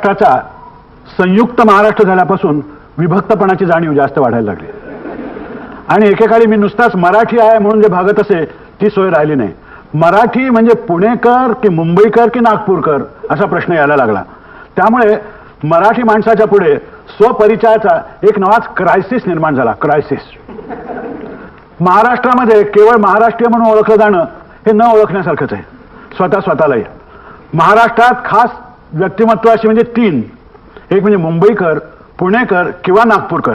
महाराष्ट्राचा संयुक्त महाराष्ट्र झाल्यापासून विभक्तपणाची जाणीव जास्त वाढायला लागली आणि एकेकाळी मी नुसताच मराठी आहे म्हणून जे भागत असे ती सोय राहिली नाही. मराठी म्हणजे पुणेकर की मुंबईकर की नागपूरकर असा प्रश्न यायला लागला. त्यामुळे मराठी माणसाच्या पुढे स्वपरिचयाचा एक नवाच क्रायसिस निर्माण झाला. क्रायसिस. महाराष्ट्रामध्ये केवळ महाराष्ट्रीय म्हणून ओळखलं जाणं हे न ओळखण्यासारखंच आहे स्वतःलाही. महाराष्ट्रात खास व्यक्तिमत्व अशी म्हणजे तीन, एक म्हणजे मुंबईकर, पुणेकर किंवा नागपूरकर.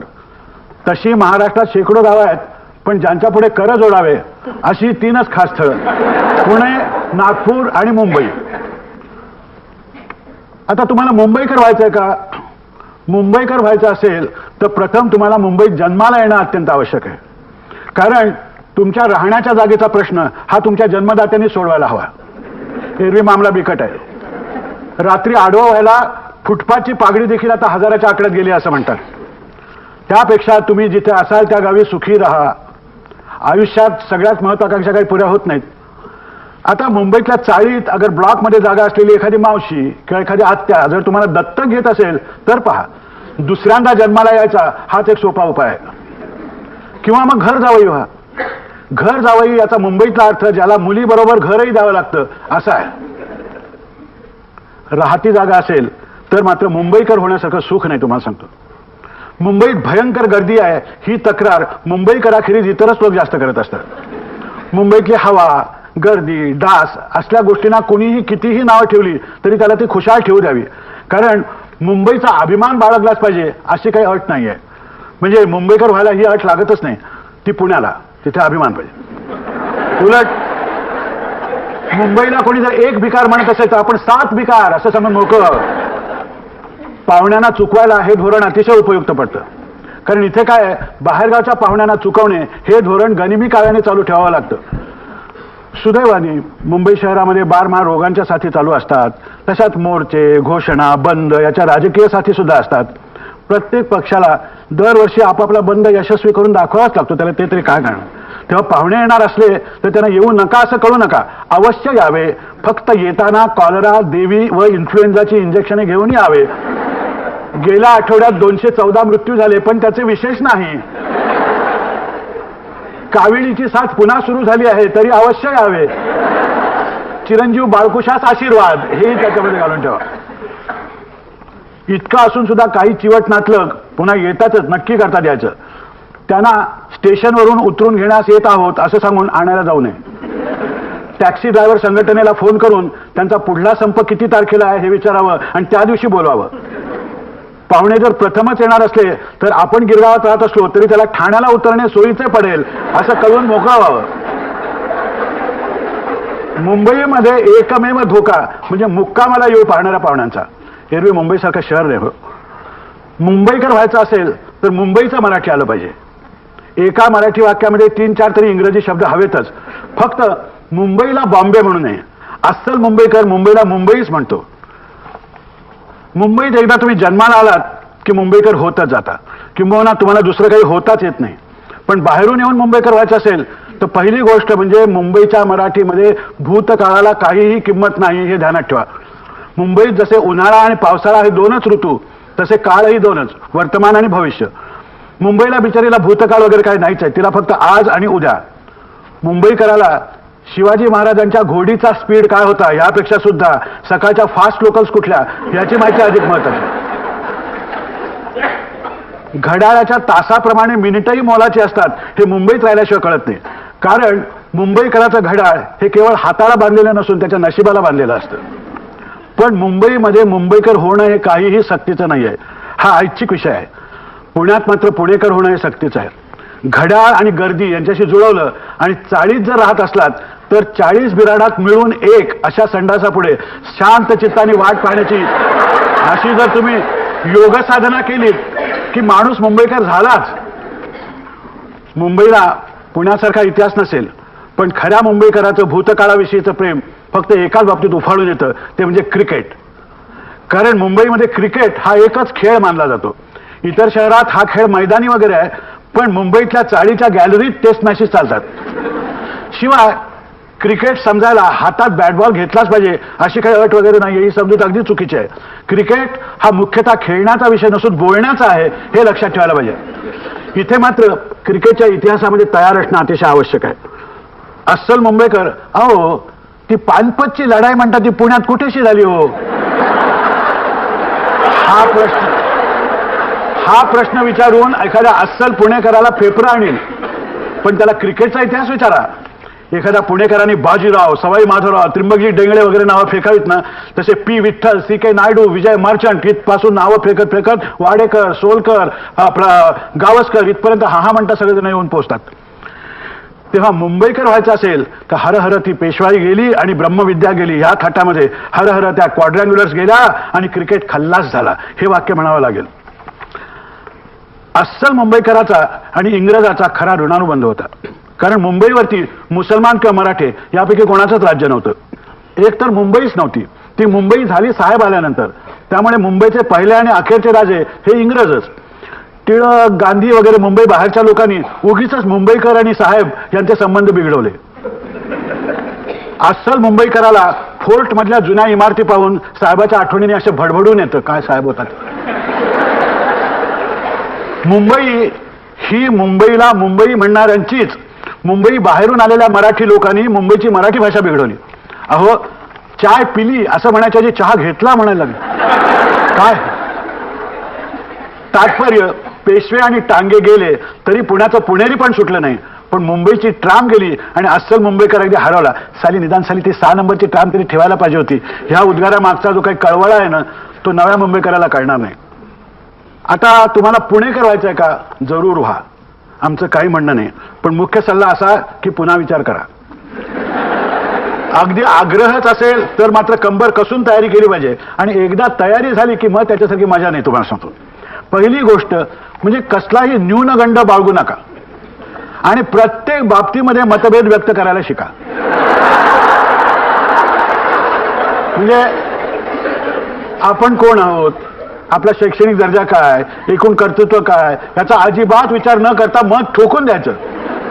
तशी महाराष्ट्रात शेकडो गावं आहेत, पण ज्यांच्या पुढे कर जोडावे अशी तीनच खास स्थळं, पुणे, नागपूर आणि मुंबई. आता तुम्हाला मुंबईकर व्हायचंय का? मुंबईकर व्हायचं असेल तर प्रथम तुम्हाला मुंबईत जन्माला येणं अत्यंत आवश्यक आहे. कारण तुमच्या राहण्याच्या जागेचा प्रश्न हा तुमच्या जन्मदात्यांनी सोडवायला हवा. एरवी मामला बिकट आहे. रात्री आडवं व्हायला फुटपाथची पागडी देखील आता हजाराच्या आकड्यात गेली असं म्हणतात. त्यापेक्षा तुम्ही जिथे असाल त्या गावी सुखी राहा. आयुष्यात सगळ्यात महत्वाकांक्षा काही पुऱ्या होत नाहीत. आता मुंबईतल्या चाळीत अगर ब्लॉकमध्ये जागा असलेली एखादी मावशी किंवा एखादी आत्या जर तुम्हाला दत्तक घेत असेल तर पहा, दुसऱ्यांदा जन्माला यायचा हाच एक सोपा उपाय आहे. किंवा मग घर जावई व्हा. घर जावई याचा मुंबईतला अर्थ ज्याला मुलीबरोबर घरही द्यावं लागतं असा आहे. राहती जागा असेल तर मात्र मुंबईकर होण्यासारखं सुख नाही. तुम्हाला सांगतो, मुंबईत भयंकर गर्दी आहे ही तक्रार मुंबईकराखेरीज इतरच लोक जास्त करत असतात. मुंबईतली हवा, गर्दी, डास असल्या गोष्टींना कोणीही कितीही नावं ठेवली तरी त्याला ती खुशाल ठेवू द्यावी. कारण मुंबईचा अभिमान बाळगलाच पाहिजे अशी काही अट नाही आहे. म्हणजे मुंबईकर व्हायला ही अट लागतच नाही. ती पुण्याला, तिथे अभिमान पाहिजे. उलट मुंबईला कोणी जर एक भिकार म्हणत असेल तर आपण 7 भिकार असं समज मोकळं. पाहुण्यांना चुकवायला हे धोरण अतिशय उपयुक्त पडतं. कारण इथे काय, बाहेरगावच्या पाहुण्यांना चुकवणे हे धोरण गनिमी काव्याने चालू ठेवावं लागतं. सुदैवाने मुंबई शहरामध्ये बारमाह रोगांच्या साथी चालू असतात. तशात मोर्चे, घोषणा, बंद याच्या राजकीय साथी सुद्धा असतात. प्रत्येक पक्षाला दरवर्षी आपापला बंद यशस्वी करून दाखवावाच लागतो. त्याला ते तरी काय करणार. तेव्हा पाहुणे येणार असले तर त्यांना येऊ नका असं कळू नका. अवश्य यावे. फक्त येताना कॉलरा, देवी व इन्फ्लुएन्झाची इंजेक्शने घेऊन यावे. गेल्या आठवड्यात 214 मृत्यू झाले पण त्याचे विशेष नाही. काविळीची साथ पुन्हा सुरू झाली आहे तरी अवश्य यावे. चिरंजीव बाळकुशास आशीर्वाद हेही त्याच्यामध्ये घालून ठेवा. इतकं असून सुद्धा काही चिवट नातलग पुन्हा येतातच नक्की करतात याचं. त्यांना स्टेशनवरून उतरून घेण्यास येत आहोत असं सांगून आणायला जाऊ नये. टॅक्सी ड्रायव्हर संघटनेला फोन करून त्यांचा पुढला संप किती तारखेला आहे हे विचारावं आणि त्या दिवशी बोलवावं. पाहुणे जर प्रथमच येणार असले तर आपण गिरगावात राहत असलो तरी त्याला ठाण्याला उतरणे सोयीचे पडेल असं कळवून मोकळं व्हावं. मुंबईमध्ये एकमेव धोका म्हणजे मुक्कामाला येऊ पाहणाऱ्या पाहुण्यांचा. एरवी मुंबईसारखं शहर नाही. मुंबईकर व्हायचं असेल तर मुंबईचं मराठी आलं पाहिजे. एका मराठी वाक्यामध्ये 3-4 तरी इंग्रजी शब्द हवेतच. फक्त मुंबईला बॉम्बे म्हणू नये. अस्सल मुंबईकर मुंबईला मुंबईच म्हणतो. मुंबईत एकदा तुम्ही जन्माला आलात की मुंबईकर होतच जाता. किंबहुना तुम्हाला दुसरं काही होताच येत नाही. पण बाहेरून येऊन मुंबईकर व्हायचं असेल तर पहिली गोष्ट म्हणजे मुंबईच्या मराठीमध्ये भूतकाळाला काहीही किंमत नाही हे ध्यानात ठेवा. मुंबईत जसे उन्हाळा आणि पावसाळा हे 2च ऋतू तसे काळही 2च, वर्तमान आणि भविष्य. मुंबईला बिचारीला भूतकाळ वगैरे काही नाहीच आहे. तिला फक्त आज आणि उद्या. मुंबईकराला शिवाजी महाराजांच्या घोडीचा स्पीड काय होता यापेक्षा सुद्धा सकाळच्या फास्ट लोकल्स कुठल्या याची माहिती अधिक महत्त्वाची. घड्याळाच्या तासाप्रमाणे मिनिटही मोलाची असतात हे मुंबईत राहिल्याशिवाय कळत नाही. कारण मुंबईकराचं घड्याळ हे केवळ हाताला बांधलेलं नसून त्याच्या नशिबाला बांधलेलं असतं. पण मुंबईमध्ये मुंबईकर होणं हे काहीही सक्तीचं नाही आहे. हा ऐच्छिक विषय आहे. पुण्यात मात्र पुणेकर होणं हे सक्तीचं आहे. घड्याळ आणि गर्दी यांच्याशी जुळवलं आणि चाळीत जर राहत असलात तर 40 बिराडात मिळून एक अशा संडासापुढे शांत चित्ताने वाट पाहण्याची अशी जर तुम्ही योग साधना केलीत की माणूस मुंबईकर झालाच. मुंबईला पुण्यासारखा इतिहास नसेल पण खऱ्या मुंबईकराचं भूतकाळाविषयीचं प्रेम फक्त एकाच बाबतीत उफाळून येतं, ते म्हणजे क्रिकेट. कारण मुंबईमध्ये क्रिकेट हा एकच खेळ मानला जातो. इतर शहरात हा खेळ मैदानी वगैरे आहे पण मुंबईतल्या चाळीच्या गॅलरीत टेस्ट मॅचेस चालतात. शिवाय क्रिकेट समजायला हातात बॅट बॉल घेतलाच पाहिजे अशी काही अट वगैरे नाही, ही समजूत अगदी चुकीची आहे. क्रिकेट हा मुख्यतः खेळण्याचा विषय नसून बोलण्याचा आहे, हे लक्षात ठेवायला पाहिजे. इथे मात्र क्रिकेटच्या इतिहासामध्ये तयार असणं अतिशय आवश्यक आहे. अस्सल मुंबईकर, अहो ती पानपतची लढाई म्हणतात ती पुण्यात कुठेशी झाली हो? हा प्रश्न विचारून एखाद्या अस्सल पुणेकराला पेपर आणेल, पण त्याला क्रिकेटचा इतिहास विचारा. एखाद्या पुणेकरांनी बाजीराव, सवाई माधवराव, त्रिंबकजी डेंगळे वगैरे नावं फेकावीत ना, तसे पी विठ्ठल, CK नायडू, विजय मर्चंट इथपासून नावं फेकत फेकत वाडेकर, सोलकर, गावस्कर इथपर्यंत हा म्हणता सगळेजण येऊन पोहोचतात. तेव्हा मुंबईकर व्हायचं असेल तर हर हर ती पेशवाई गेली आणि ब्रह्मविद्या गेली, ह्या थाटामध्ये हर हर त्या क्वाड्रँग्युलर्स गेल्या आणि क्रिकेट खल्लास झाला, हे वाक्य म्हणावं लागेल. अस्सल मुंबईकराचा आणि इंग्रजाचा खरा ऋणानुबंध होता. कारण मुंबईवरती मुसलमान किंवा मराठे यापैकी कोणाचंच राज्य नव्हतं. एक तर मुंबईच नव्हती, ती मुंबई झाली साहेब आल्यानंतर. त्यामुळे मुंबईचे पहिले आणि अखेरचे राजे हे इंग्रजच. टिळक, गांधी वगैरे मुंबई बाहेरच्या लोकांनी उगीच मुंबईकर आणि साहेब यांचे संबंध बिघडवले. अस्सल मुंबईकराला फोर्ट मधल्या जुन्या इमारती पाहून साहेबाच्या आठवणीने असे भडभडून येतं, काय साहेब होतात. मुंबई ही मुंबईला मुंबई म्हणणाऱ्यांचीच मुंबई बाहेरून आलेल्या मराठी लोकांनी मुंबईची मराठी भाषा बिघडवली. अहो चाय पिली असं म्हणायच्या ऐवजी चहा घेतला म्हणायला लागले. काय तात्पर्य, पेशवे आणि टांगे गेले तरी पुण्याचं पुणेरी पण सुटलं नाही, पण मुंबईची ट्राम गेली आणि अस्सल मुंबईकर अगदी हरवला. साली निदान साली ती 6 नंबरची ट्राम तरी ठेवायला पाहिजे होती. ह्या उद्गारामागचा जो काही कळवळा आहे ना, तो नव्या मुंबईकराला कळणार नाही. आता तुम्हाला पुणेकर व्हायचं आहे का? जरूर व्हा, आमचं काही म्हणणं नाही. पण मुख्य सल्ला असा की पुन्हा विचार करा. अगदी आग्रहच असेल तर मात्र कंबर कसून तयारी केली पाहिजे. आणि एकदा तयारी झाली की मग त्याच्यासारखी मजा नाही. तुम्हाला सांगतो, पहिली गोष्ट म्हणजे कसलाही न्यूनगंड बाळगू नका आणि प्रत्येक बाबतीमध्ये मतभेद व्यक्त करायला शिका. म्हणजे आपण कोण आहोत, आपला शैक्षणिक दर्जा काय, एकूण कर्तृत्व काय, याचा अजिबात विचार न करता मत ठोकून द्यायचं.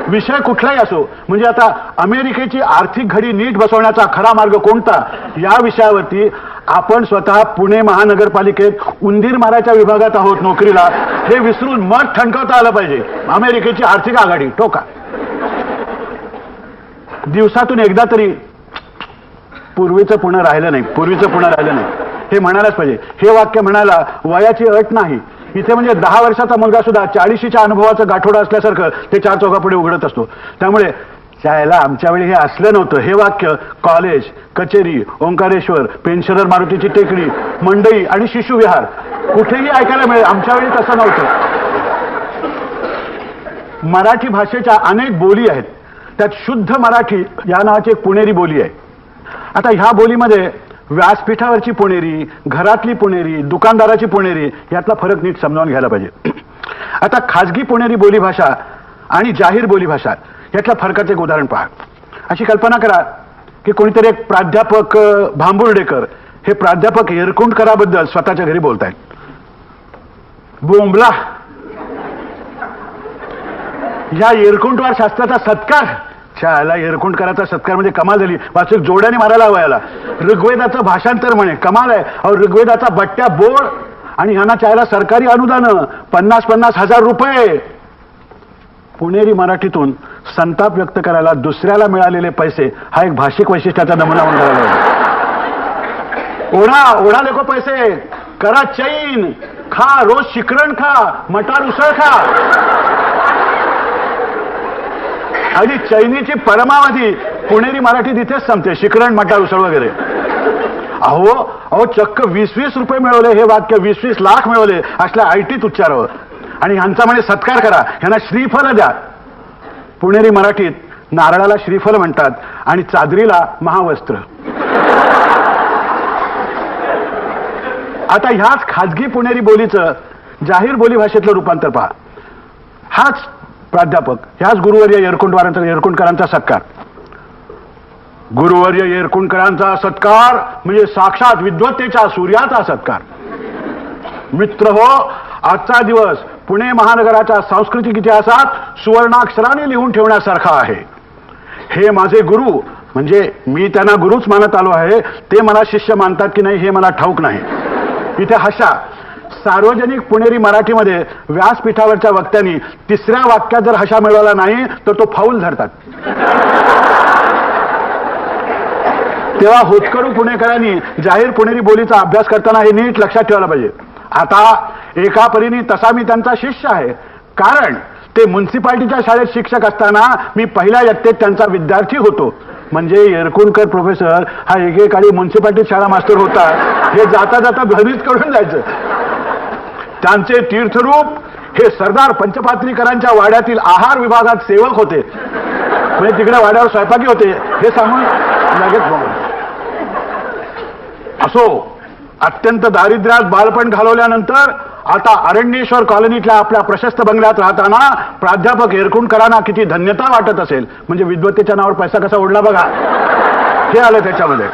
विषय कुठलाही असो. म्हणजे आता अमेरिकेची आर्थिक घडी नीट बसवण्याचा खरा मार्ग कोणता, या विषयावरती आपण स्वतः पुणे महानगरपालिकेत उंदीर मारायच्या विभागात आहोत नोकरीला, हे विसरून मत ठणकावता आलं पाहिजे. अमेरिकेची आर्थिक आघाडी ठोका. दिवसातून एकदा तरी पूर्वीचं पुणे राहिलं नाही, पूर्वीचं पुणे राहिलं नाही हे म्हणायलाच पाहिजे. हे वाक्य म्हणायला वयाची अट नाही. इथे म्हणजे 10 वर्षाचा मुलगा सुद्धा 40शीच्या अनुभवाचं गाठोडा असल्यासारखं ते 4 चौकापुढे उघडत असतो. त्यामुळे त्याला आमच्या वेळी हे असलं नव्हतं, हे वाक्य कॉलेज, कचेरी, ओंकारेश्वर, पेन्शनर मारुतीची टेकडी, मंडई आणि शिशुविहार कुठेही ऐकायला मिळेल. आमच्या वेळी तसं नव्हतं. मराठी भाषेच्या अनेक बोली आहेत, त्यात शुद्ध मराठी या नावाची एक पुणेरी बोली आहे. आता ह्या बोलीमध्ये व्यासपीठावरची पुणेरी, घरातली पुणेरी, दुकानदाराची पुणेरी यातला फरक नीट समजावून घ्यायला पाहिजे. आता खाजगी पुणेरी बोलीभाषा आणि जाहीर बोलीभाषा यातल्या फरकाचं एक उदाहरण पहा. अशी कल्पना करा की कोणीतरी एक प्राध्यापक भांबुर्डेकर हे प्राध्यापक येरकुंडकराबद्दल स्वतःच्या घरी बोलतायत. बोंबला, या येरकुंडवार शास्त्राचा सत्कार, याला येरकुंडकराचा सत्कार म्हणजे कमाल झाली. वाचक जोड्याने मारायला हवा याला. ऋग्वेदाचं भाषांतर म्हणे, कमाल आहे. अहो ऋग्वेदाचा बट्ट्या बोळ आणि ह्यांना चायला सरकारी अनुदान 50-50 हजार रुपये. पुणेरी मराठीतून संताप व्यक्त करायला दुसऱ्याला मिळालेले पैसे हा एक भाषिक वैशिष्ट्याचा नमुना म्हणून ओढा ओढा लेको पैसे, करा चैन, खा रोज शिकरण खा, मटार उसळ खा. अगदी चैनीची परमावधी पुणेरी मराठी तिथेच संपते, शिकरण, मटार उसळ वगैरे. अहो अहो चक्क 20-20 रुपये मिळवले, हे वाक्य 20-20 लाख मिळवले असल्या आयटीत उच्चारावं. आणि ह्यांचा म्हणजे सत्कार करा, ह्यांना श्रीफल द्या. पुणेरी मराठीत नारळाला श्रीफल म्हणतात आणि चादरीला महावस्त्र. आता ह्याच खाजगी पुणेरी बोलीचं जाहीर बोली भाषेतलं रूपांतर पहा. हाच प्राध्यापक, ह्याच गुरुवर्य येरकुंडकरांचा सत्कार. गुरुवर्य येरकुंडकरांचा सत्कार म्हणजे साक्षात विद्वत्तेच्या सूर्याचा सत्कार. मित्र हो, आजचा दिवस पुणे महानगराच्या सांस्कृतिक इतिहासात सुवर्णाक्षराने लिहून ठेवण्यासारखा आहे. हे माझे गुरु म्हणजे मी त्यांना गुरुच मानत आलो आहे, ते मला शिष्य मानतात की नाही हे मला ठाऊक नाही. इथे हशा सार्वजनिक पुणेरी मराठीमध्ये व्यासपीठावरच्या वक्त्यांनी तिसऱ्या वाक्यात जर हशा मिळवला नाही तर तो फाऊल धरतात. तेव्हा होतकरू पुणेकरांनी जाहीर पुणेरी बोलीचा अभ्यास करताना हे नीट लक्षात ठेवायला पाहिजे. आता एका परीने तसा मी त्यांचा शिष्य आहे, कारण ते म्युन्सिपाल्टीच्या शाळेत शिक्षक असताना मी पहिल्या इयत्तेत त्यांचा विद्यार्थी होतो. म्हणजे येरकुणकर प्रोफेसर हा एकेकाळी म्युन्सिपाल्टी शाळा मास्टर होता हे जाता जाता भ्रमित करून जायचं. त्यांचे तीर्थरूप हे सरदार पंचपात्रीकरांच्या वाड्यातील आहार विभागात सेवक होते, म्हणजे तिकडे वाड्यावर स्वयंपाकी होते हे सांगून लगेच असो. अत्यंत दारिद्र्यात बालपण घालवल्यानंतर आता अरण्येश्वर कॉलनीतल्या आपल्या प्रशस्त बंगल्यात राहताना प्राध्यापक येरकुणकरांना किती धन्यता वाटत असेल. म्हणजे विद्वत्तेच्या नावावर पैसा कसा उडला बघा, हे आलं त्याच्यामध्ये.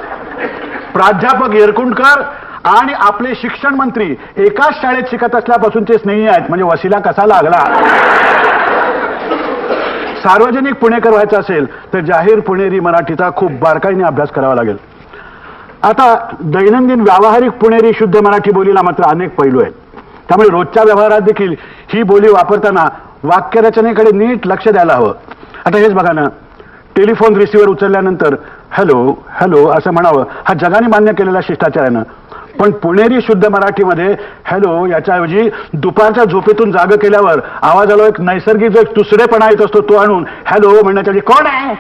प्राध्यापक येरकुणकर आणि आपले शिक्षण मंत्री एकाच शाळेत शिकत असल्यापासूनचे स्नेही आहेत. म्हणजे वशिला कसा लागला. सार्वजनिक पुणेकर व्हायचं असेल तर जाहीर पुणेरी मराठीचा खूप बारकाईने अभ्यास करावा लागेल. आता दैनंदिन व्यावहारिक पुणेरी शुद्ध मराठी बोलीला मात्र अनेक पैलू आहेत. त्यामुळे रोजच्या व्यवहारात देखील ही बोली वापरताना वाक्यरचनेकडे नीट लक्ष द्यायला हवं. आता हेच बघा ना, टेलिफोन रिसिव्हर उचलल्यानंतर हॅलो हॅलो असं म्हणावं हा जगाने मान्य केलेला शिष्टाचार आहे ना. पण पुणेरी शुद्ध मराठीमध्ये हॅलो याच्याऐवजी दुपारच्या झोपेतून जाग केल्यावर आवाजाला एक नैसर्गिक जो तुसडेपणा येत असतो तो आणून हॅलो म्हणण्याच्या ऐवजी कोण आहे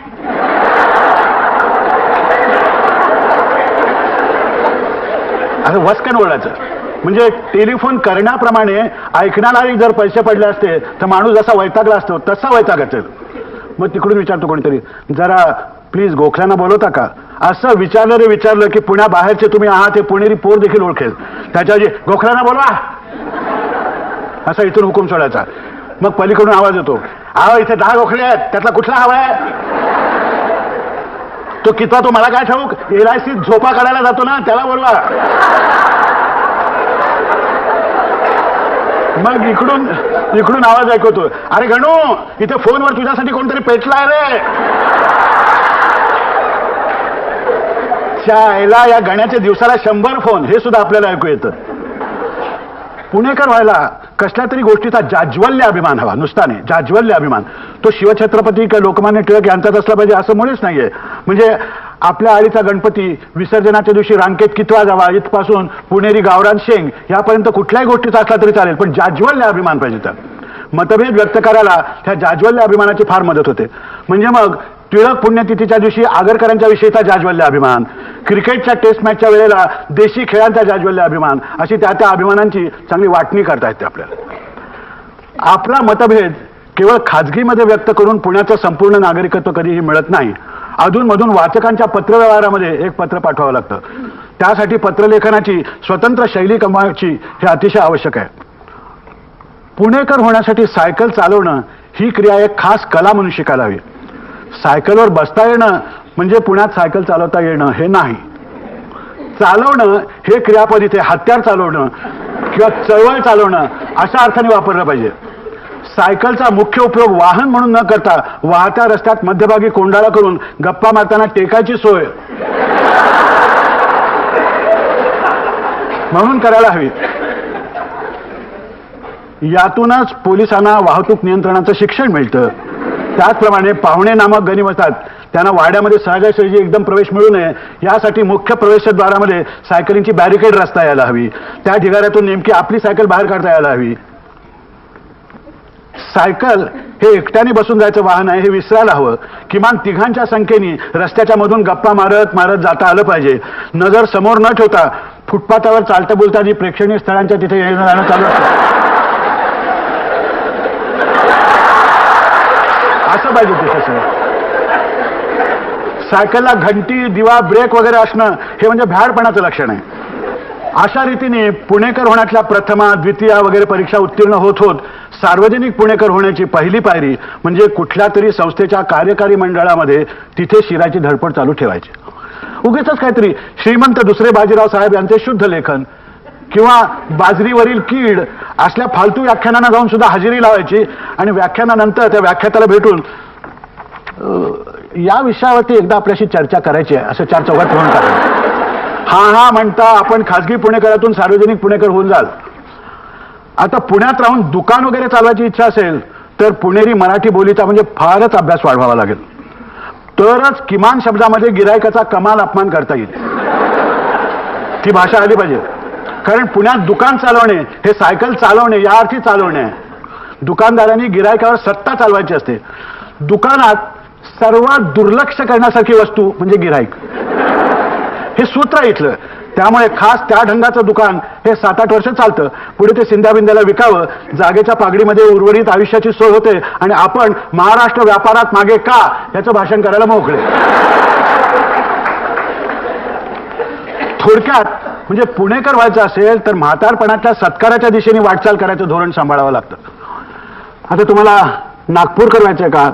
असं वस्कन बोलायचं. म्हणजे टेलिफोन करण्याप्रमाणे ऐकणारी जर पैसे पडले असते तर माणूस जसा वैतागला असतो तसा वैताग असेल. मग तिकडून विचारतो कोणीतरी जरा प्लीज गोखल्यांना बोलवता का, असं विचारलं की पुण्याबाहेरचे तुम्ही आहात हे पुणेरी पोर देखील ओळखेल. त्याच्याऐवजी गोखल्यांना बोलवा असा इथून हुकूम सोडायचा. मग पलीकडून आवाज येतो, आहो इथे 10 गोखले आहेत त्यातला कुठला हवा आहे. तो कितवा तो मला काय ठाऊक, LIC झोपा काढायला जातो ना त्याला बोलवा. मग इकडून आवाज ऐकवतो, अरे गणू इथे फोनवर तुझ्यासाठी कोणतरी पेटलाय रे. यायला या गण्याच्या दिवसाला 100 फोन हे सुद्धा आपल्याला ऐकू येतं. पुणेकर व्हायला कसल्या तरी गोष्टीचा जाज्वल्य अभिमान हवा, नुसता नाही जाज्वल्य अभिमान. तो शिवछत्रपती किंवा लोकमान्य टिळक यांचाच असला पाहिजे असं मुळीच नाहीये. म्हणजे आपल्या आळीचा गणपती विसर्जनाच्या दिवशी रांकेत कितवा जावा इथपासून पुणेरी गावरान शेंग यापर्यंत कुठल्याही गोष्टीचा असला तरी चालेल, पण जाज्वल्य अभिमान पाहिजे. तर मतभेद व्यक्त करायला त्या जाज्वल्य अभिमानाची फार मदत होते. म्हणजे मग टिळक पुण्यतिथीच्या दिवशी आगरकरांच्या विषयीचा जाज्वल्य अभिमान, क्रिकेटच्या टेस्ट मॅचच्या वेळेला देशी खेळांचा जाज्वल्य अभिमान, अशी त्या अभिमानांची चांगली वाटणी करता येते आपल्याला. आपला मतभेद केवळ खाजगीमध्ये व्यक्त करून पुण्याचं संपूर्ण नागरिकत्व कधीही मिळत नाही. अधूनमधून वाचकांच्या पत्रव्यवहारामध्ये एक पत्र पाठवावं लागतं. त्यासाठी पत्रलेखनाची स्वतंत्र शैली कमवायची हे अतिशय आवश्यक आहे. पुणेकर होण्यासाठी सायकल चालवणं ही क्रिया एक खास कला म्हणून शिकायला हवी. सायकलवर बसता येणं म्हणजे पुण्यात सायकल चालवता येणं हे नाही. चालवणं हे क्रियापद इथे हत्यार चालवणं किंवा चळवळ चालवणं अशा अर्थाने वापरलं पाहिजे. सायकलचा मुख्य उपयोग वाहन म्हणून न करता वाहत्या रस्त्यात मध्यभागी कोंडाळा करून गप्पा मारताना टेकायची सोय म्हणून करायला हवी. यातूनच पोलिसांना वाहतूक नियंत्रणाचं शिक्षण मिळतं. त्याचप्रमाणे पाहुणे नामक गनिम असतात, त्यांना वाड्यामध्ये सहजासहजी एकदम प्रवेश मिळू नये यासाठी मुख्य प्रवेशद्वारामध्ये सायकलिंगची बॅरिकेड रस्ता यायला हवी. त्या ढिगाऱ्यातून नेमकी आपली सायकल बाहेर काढता यायला हवी. सायकल हे एकट्याने बसून जायचं वाहन आहे हे विसरायला हवं. किमान 3घांच्या संख्येने रस्त्याच्या मधून गप्पा मारत मारत जाता आलं पाहिजे. नजर समोर न ठेवता फुटपाथावर चालता बोलता जी प्रेक्षणीय स्थळांच्या तिथे येणं जाणं चालू असतं असं पाहिजे. ते तसं सायकलला घंटी दिवा ब्रेक वगैरे असणं हे म्हणजे भ्याडपणाचं लक्षण आहे. अशा रीतीने पुणेकर होण्यातल्या प्रथमा द्वितीया वगैरे परीक्षा उत्तीर्ण होत होत सार्वजनिक पुणेकर होण्याची पहिली पायरी म्हणजे कुठल्या तरी संस्थेच्या कार्यकारी मंडळामध्ये तिथे शिरायची धडपड चालू ठेवायची. उगीच काहीतरी श्रीमंत दुसरे बाजीराव साहेब यांचे शुद्ध लेखन किंवा बाजरीवरील कीड असल्या फालतू व्याख्यानांना जाऊन सुद्धा हजेरी लावायची आणि व्याख्यानानंतर त्या व्याख्यात्याला भेटून या विषयावरती एकदा आपल्याशी चर्चा करायची आहे असं चार चौघात म्हणून टाकलं. हा म्हणता आपण खाजगी पुणेकरातून सार्वजनिक पुणेकर होऊन जाल. आता पुण्यात राहून दुकान वगैरे चालवायची इच्छा असेल तर पुणेरी मराठी बोलीचा म्हणजे फारच अभ्यास वाढवावा लागेल, तरच किमान शब्दामध्ये गिरायकाचा कमाल अपमान करता येईल. ती भाषा आली पाहिजे. कारण पुण्यात दुकान चालवणे हे सायकल चालवणे या अर्थी चालवणे आहे. दुकानदारांनी गिरायकावर सत्ता चालवायची असते. दुकानात सर्वात दुर्लक्ष करण्यासारखी वस्तू म्हणजे गिराईक, हे सूत्र आहे इथलं. त्यामुळे खास त्या ढंगाचं दुकान हे 7-8 वर्ष चालतं. पुढे ते सिंध्याबिंद्याला विकावं, जागेच्या पागडीमध्ये उर्वरित आयुष्याची सोय होते आणि आपण महाराष्ट्र व्यापारात मागे का याचं भाषण करायला मोकळे. थोडक्यात म्हणजे पुणेकर व्हायचं असेल तर म्हातारपणाच्या सत्काराच्या दिशेने वाटचाल करायचं धोरण सांभाळावं लागतं. आता तुम्हाला नागपूरकर व्हायचंय का,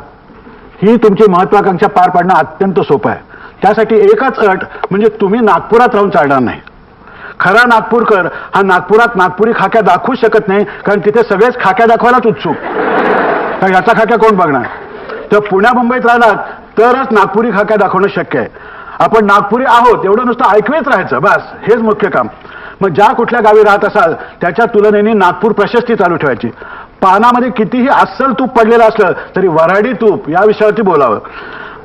ही तुमची महत्वाकांक्षा पार पाडणं अत्यंत सोपं आहे. त्यासाठी एकच अट म्हणजे तुम्ही नागपुरात राहून चालणार नाही. खरा नागपूरकर हा नागपुरात नागपुरी खाक्या दाखवूच शकत नाही, कारण तिथे सगळेच खाक्या दाखवायलाच उत्सुक. तर याचा खाक्या कोण बघणार. तर पुण्या मुंबईत राहिलात तरच नागपुरी खाक्या दाखवणं शक्य आहे. आपण नागपुरी आहोत एवढं नुसतं ऐकवेच राहायचं, बस हेच मुख्य काम. मग ज्या कुठल्या गावी राहत असाल त्याच्या तुलनेने नागपूर प्रशस्ती चालू ठेवायची. पानामध्ये कितीही अस्सल तूप पडलेलं असलं तरी वऱ्हाडी तूप या विषयावरती बोलावं.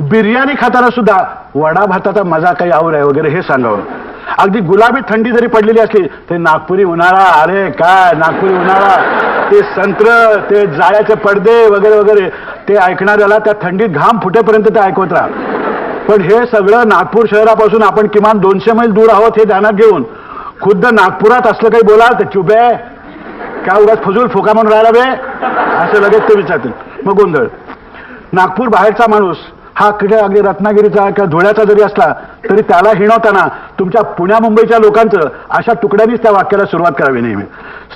बिर्याणी खाताना सुद्धा वडा भाताचा मजा काही आवर आहे वगैरे हे सांगावं. अगदी गुलाबी थंडी जरी पडलेली असली तरी नागपुरी उन्हाळा, अरे काय नागपुरी उन्हाळा, ते संत्र, ते जाळ्याचे पडदे वगैरे वगैरे ते ऐकणाऱ्याला त्या थंडीत घाम फुटेपर्यंत ते ऐकवत राहा. पण हे सगळं नागपूर शहरापासून आपण किमान 200 मैल दूर आहोत हे ध्यानात घेऊन खुद्द नागपुरात असलं काही बोला तर चुप आहे काय, उगाच फजूल फोका म्हणून राहिला बे असं लगेच ते विचारतील. मग गोंधळ. नागपूर बाहेरचा माणूस हा अगदी रत्नागिरीचा किंवा धुळ्याचा जरी असला तरी त्याला हिणवताना तुमच्या पुण्या मुंबईच्या लोकांचं अशा तुकड्यांनीच त्या वाक्याला सुरुवात करावी. नेहमी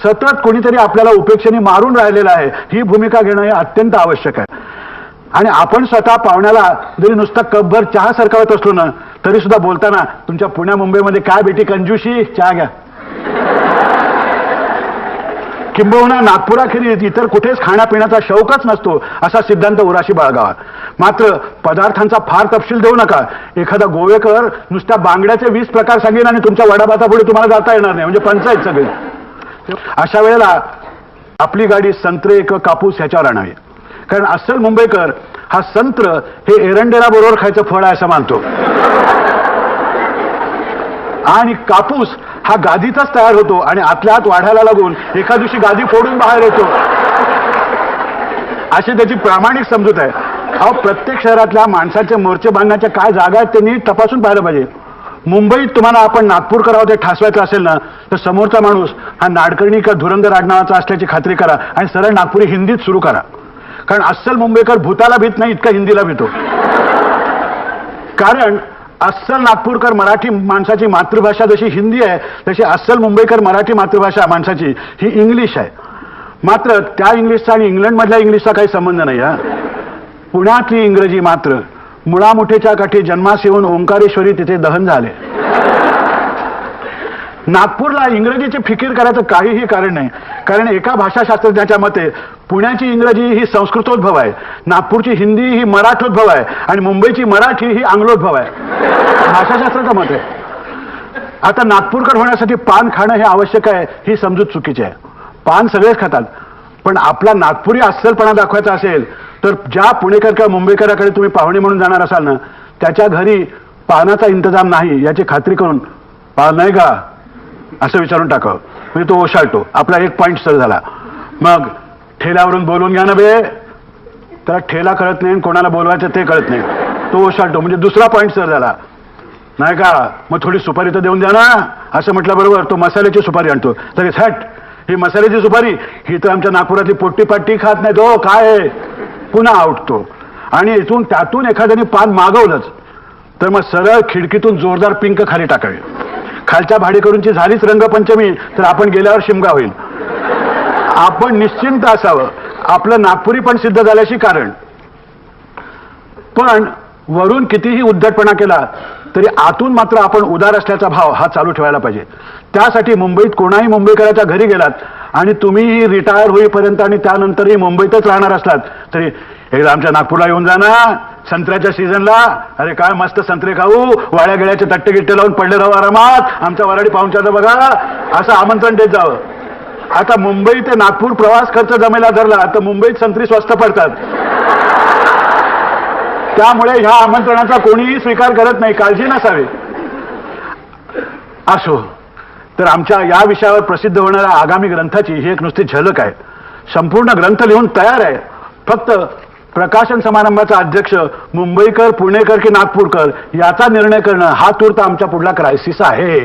सतत कोणीतरी आपल्याला उपेक्षेने मारून राहिलेलं आहे ही भूमिका घेणं हे अत्यंत आवश्यक आहे. आणि आपण स्वतः पाहुण्याला जरी नुसता कपभर चहा सरकावत असलो ना तरी सुद्धा बोलताना तुमच्या पुण्या मुंबईमध्ये काय बेटी कंजूशी, चहा घ्या. किंबहुना नागपुराखेरीज इतर कुठेच खाण्यापिण्याचा शौकच नसतो असा सिद्धांत उराशी बाळगावा. मात्र पदार्थांचा फार तपशील देऊ नका. एखादा गोवेकर नुसत्या बांगड्याचे 20 प्रकार सांगेन आणि तुमच्या वडाभातापुढे तुम्हाला जाता येणार नाही, म्हणजे पंचायत सगळी. अशा वेळेला आपली गाडी संत्रे किंवा कापूस ह्याच्यावर आणावी. कारण अस्सल मुंबईकर हा संत्र हे एरंडेला बरोबर खायचं फळ आहे असं मानतो आणि कापूस हा गादीचाच तयार होतो आणि आतल्या आत वाढायला लागून एका दिवशी गादी फोडून बाहेर येतो अशी त्याची प्रामाणिक समजूत आहे. अहो प्रत्येक शहरातल्या माणसाचे मोर्चे बांधण्याच्या काय जागा आहेत ते नीट तपासून पाहिलं पाहिजे. मुंबईत तुम्हाला आपण नागपूरकर आहोत हे ठासवायचं असेल ना तर समोरचा माणूस हा नाडकर्णी का धुरंधर आडनावाचा असल्याची खात्री करा आणि सरळ नागपुरी हिंदीत सुरू करा. कारण अस्सल मुंबईकर भूताला भीत नाही इतका हिंदीला भीतो. कारण अस्सल नागपूरकर मराठी माणसाची मातृभाषा जशी हिंदी आहे तशी अस्सल मुंबईकर मराठी मातृभाषा माणसाची ही इंग्लिश आहे. मात्र त्या इंग्लिशचा आणि इंग्लंडमधल्या इंग्लिशचा काही संबंध नाही. पुण्यातली इंग्रजी मात्र मुळामुठेच्या काठी जन्मास येऊन ओंकारेश्वरी तिथे दहन झाले. नागपूरला इंग्रजीची फिकीर करायचं काहीही कारण नाही. कारण एका भाषाशास्त्रज्ञाच्या मते पुण्याची इंग्रजी ही संस्कृतोद्भव आहे, नागपूरची हिंदी ही मराठोद्भव आहे आणि मुंबईची मराठी ही आंग्लोद्भव आहे. भाषाशास्त्राचं मत आहे. आता नागपूरकर होण्यासाठी पान खाणं हे आवश्यक आहे ही समजूत चुकीची आहे. पान सगळेच खातात, पण आपला नागपुरी अस्सलपणा दाखवायचा असेल तर ज्या पुणेकर किंवा मुंबईकराकडे तुम्ही पाहुणे म्हणून जाणार असाल ना त्याच्या घरी पानाचा इंतजाम नाही याची खात्री करून पान नाही का असं विचारून टाकावं. म्हणजे तो ओशाळतो. आपला एक पॉईंट सर झाला. मग ठेल्यावरून बोलून घ्या ना बे, त्याला ठेला कळत नाही कोणाला बोलवायचं ते कळत नाही, तो ओशाळतो. म्हणजे दुसरा पॉईंट सर झाला नाही का. मग थोडी सुपारी तर देऊन द्या ना असं म्हटलं बरोबर तो मसाल्याची सुपारी आणतो. तरी हट ही मसाल्याची सुपारी ही तर आमच्या नागपुरातली पोट्टी पाट्टी खात नाही तो काय आहे. पुन्हा आवडतो. आणि इथून त्यातून एखाद्याने पान मागवलंच तर मग सरळ खिडकीतून जोरदार पिंक खाली टाकावी. खालच्या भाडेकरूंची झालीच रंगपंचमी तर आपण गेल्यावर शिमगा होईल. आपण निश्चिंत असावं. आपलं नागपुरी पण सिद्ध झाल्याशी कारण. पण वरून कितीही उद्धटपणा केला तरी आतून मात्र आपण उदार असल्याचा भाव हा चालू ठेवायला पाहिजे. त्यासाठी मुंबईत कोणाही मुंबईकराच्या घरी गेलात आणि तुम्हीही रिटायर होईपर्यंत आणि त्यानंतरही मुंबईतच राहणार असलात तरी एकदा आमच्या नागपूरला येऊन जा ना, संत्र्याच्या सीझनला अरे काय मस्त संत्रे खाऊ, वाड्या गेळ्याचे तट्टे गिट्टे लावून पडले राहू आरामात, आमच्या वराडी पाहुणच्याचं बघा असं आमंत्रण देत जावं. आता मुंबई ते नागपूर प्रवास खर्च जमेला धरला तर मुंबईत संत्री स्वस्त पडतात, त्यामुळे ह्या आमंत्रणाचा कोणीही स्वीकार करत नाही, काळजी नसावी. असो, तर आमच्या या विषयावर प्रसिद्ध होणाऱ्या आगामी ग्रंथाची ही एक नुसती झलक आहे. संपूर्ण ग्रंथ लिहून तयार आहे, फक्त प्रकाशन समारंभाचा अध्यक्ष मुंबईकर, पुणेकर की नागपूरकर याचा निर्णय करणं हा तूर्त आमच्या पुढला क्रायसिस आहे.